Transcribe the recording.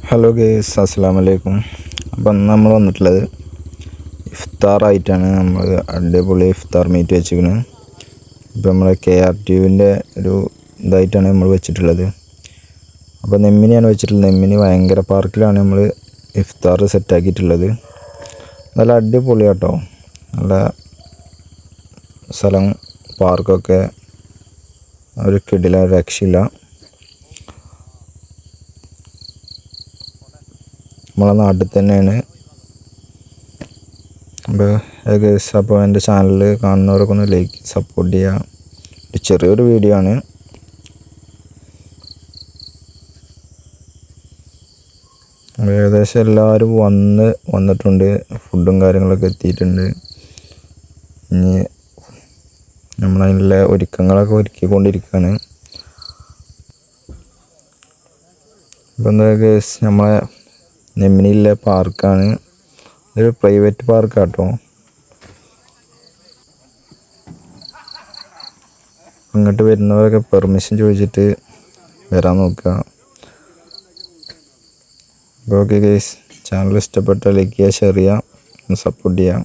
Hello guys, അസ്സലാമു അലൈക്കും. അപ്പം നമ്മൾ വന്നിട്ടുള്ളത് ഇഫ്താറായിട്ടാണ്. നമ്മൾ അടിപൊളി ഇഫ്താർ മീറ്റ് വെച്ചിരിക്കുന്നത്. ഇപ്പം നമ്മൾ KRTUവിൻ്റെ ഒരു ഇതായിട്ടാണ് നമ്മൾ വെച്ചിട്ടുള്ളത്. അപ്പോൾ നെമ്മിനിയാണ് വെച്ചിട്ടുള്ളത്. നെമ്മിനി ഭയങ്കര പാർക്കിലാണ് നമ്മൾ ഇഫ്താർ സെറ്റാക്കിയിട്ടുള്ളത്. നല്ല അടിപൊളിയാട്ടോ, നല്ല സ്ഥലം, പാർക്കൊക്കെ ഒരു കിടില, രക്ഷയില്ല. നമ്മളെ നാട്ടിൽ തന്നെയാണ്. അപ്പോൾ എൻ്റെ ചാനൽ കാണുന്നവരൊക്കെ ഒന്ന് ലൈക്ക് സപ്പോർട്ട് ചെയ്യുക. ഒരു ചെറിയൊരു വീഡിയോ ആണ്. ഏകദേശം എല്ലാവരും വന്നിട്ടുണ്ട്. ഫുഡും കാര്യങ്ങളൊക്കെ എത്തിയിട്ടുണ്ട്. ഇനി നമ്മളതിനുള്ള ഒരുക്കങ്ങളൊക്കെ ഒരുക്കിക്കൊണ്ടിരിക്കുകയാണ്. ഇപ്പം എന്താ ഗൈസ്, നമ്മളെ നെമ്മിനിയിലെ പാർക്കാണ്. ഇതൊരു പ്രൈവറ്റ് പാർക്കാട്ടോ. അങ്ങോട്ട് വരുന്നവരൊക്കെ പെർമിഷൻ ചോദിച്ചിട്ട് വരാൻ നോക്കുക. അപ്പോൾ ഓക്കെ ഗൈസ്, ചാനൽ ഇഷ്ടപ്പെട്ടാൽ ലൈക്ക് ചെയ്യുക, ഷെയർ ചെയ്യുക, സപ്പോർട്ട് ചെയ്യുക.